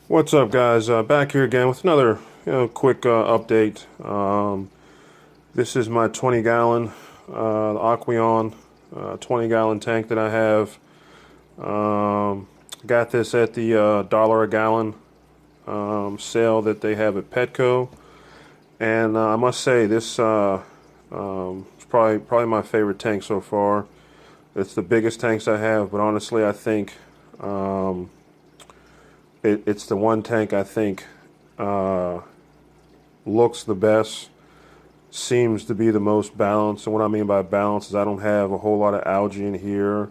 What's up, guys? Back here again with another quick update. This is my 20-gallon Aqueon 20-gallon tank that I have. Got this at the dollar a gallon sale that they have at Petco, and I must say this is probably my favorite tank so far. It's the biggest tanks I have, but honestly, I think it's the one tank I think looks the best, seems to be the most balanced. And what I mean by balance is I don't have a whole lot of algae in here.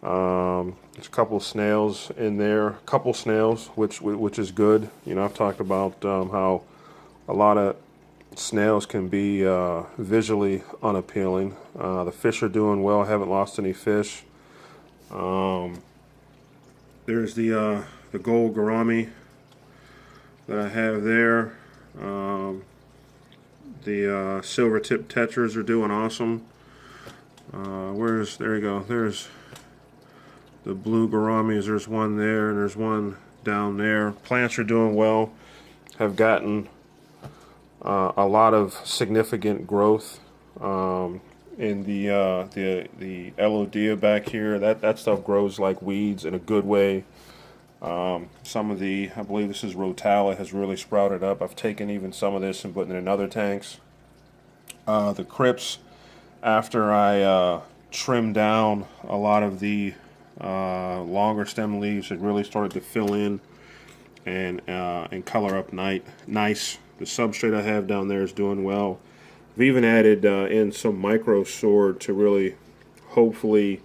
There's a couple of snails in there, a couple snails, which is good. You know, I've talked about how a lot of snails can be visually unappealing. The fish are doing well. I haven't lost any fish. There's the gold gourami that I have there. The silver tip tetras are doing awesome. There you go. There's the blue gouramis. There's one there, and there's one down there. Plants are doing well. Have gotten a lot of significant growth in the Elodea back here. That stuff grows like weeds in a good way. Some of I believe this is Rotala, has really sprouted up. I've taken even some of this and put it in other tanks. The crypts, after I trimmed down a lot of the longer stem leaves, it really started to fill in and color up nice. The substrate I have down there is doing well. I've even added in some micro sword to really, hopefully,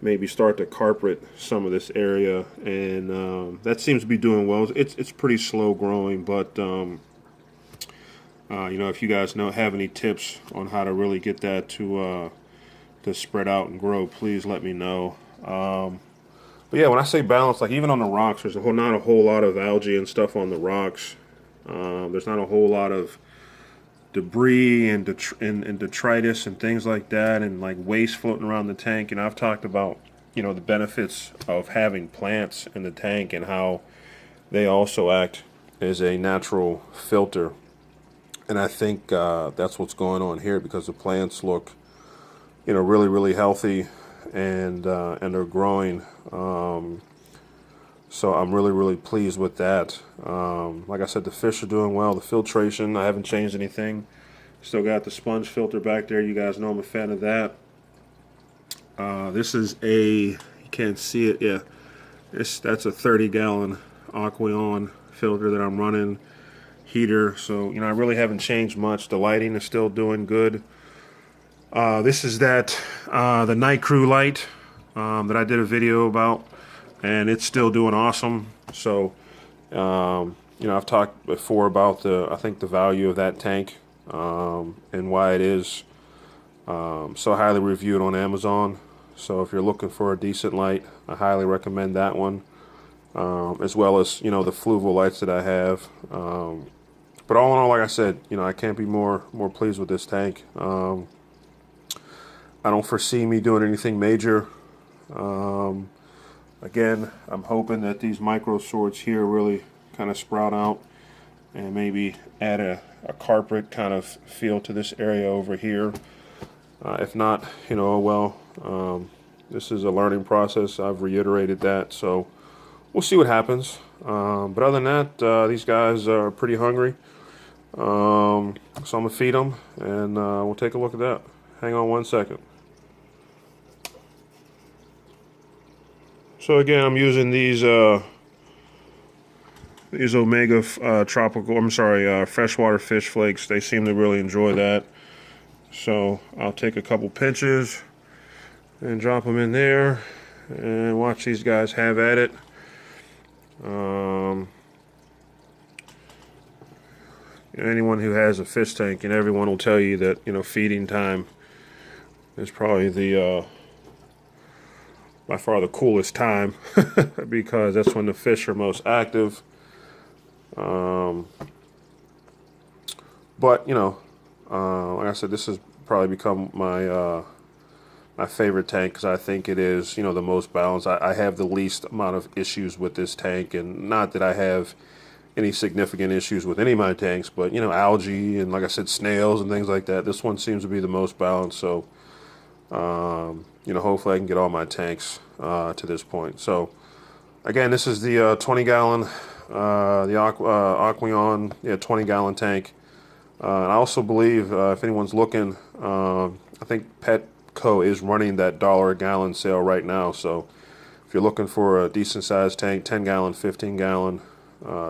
maybe start to carpet some of this area, and that seems to be doing well. It's pretty slow growing, but you know, if you guys have any tips on how to really get that to spread out and grow, please let me know. But yeah, when I say balance, like even on the rocks, there's not a whole lot of algae and stuff on the rocks. There's not a whole lot of debris and detritus and things like that, and like waste floating around the tank. And I've talked about, you know, the benefits of having plants in the tank and how they also act as a natural filter. And I think that's what's going on here, because the plants look, you know, really healthy, and they're growing. So I'm really pleased with that. Like I said, the fish are doing well. The filtration, I haven't changed anything. Still got the sponge filter back there. You guys know I'm a fan of that. This is you can't see it, yeah. That's a 30-gallon Aqueon filter that I'm running, heater. So, you know, I really haven't changed much. The lighting is still doing good. This is the Night Crew light that I did a video about, and it's still doing awesome. So, you know, I've talked before about I think the value of that tank, and why it is so highly reviewed on Amazon. So if you're looking for a decent light, I highly recommend that one, as well as, you know, the Fluval lights that I have. But all in all, like I said, you know, I can't be more pleased with this tank. I don't foresee me doing anything major. Again, I'm hoping that these micro swords here really kind of sprout out and maybe add a carpet kind of feel to this area over here. If not, you know, well, this is a learning process. I've reiterated that, so we'll see what happens. But other than that, these guys are pretty hungry. So I'm gonna feed them, and we'll take a look at that. Hang on one second. So again, I'm using these Omega tropical, I'm sorry, freshwater fish flakes. They seem to really enjoy that. So I'll take a couple pinches and drop them in there and watch these guys have at it. Anyone who has a fish tank, and everyone will tell you that, you know, feeding time is probably by far the coolest time because that's when the fish are most active. But you know, like I said, this has probably become my my favorite tank because I think it is, you know, the most balanced. I have the least amount of issues with this tank, and not that I have any significant issues with any of my tanks, but you know, algae and, like I said, snails and things like that. This one seems to be the most balanced. So you know, hopefully I can get all my tanks to this point. So again, this is the 20 gallon the Aqueon, yeah, 20 gallon tank. And I also believe if anyone's looking, I think Petco is running that $1 a gallon sale right now. So if you're looking for a decent sized tank, 10 gallon, 15 gallon,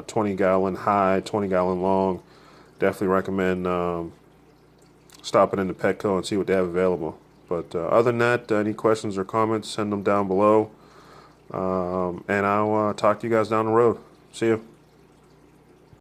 20 gallon high, 20 gallon long, definitely recommend stopping into Petco and see what they have available. But other than that, any questions or comments, send them down below. And I'll talk to you guys down the road. See you.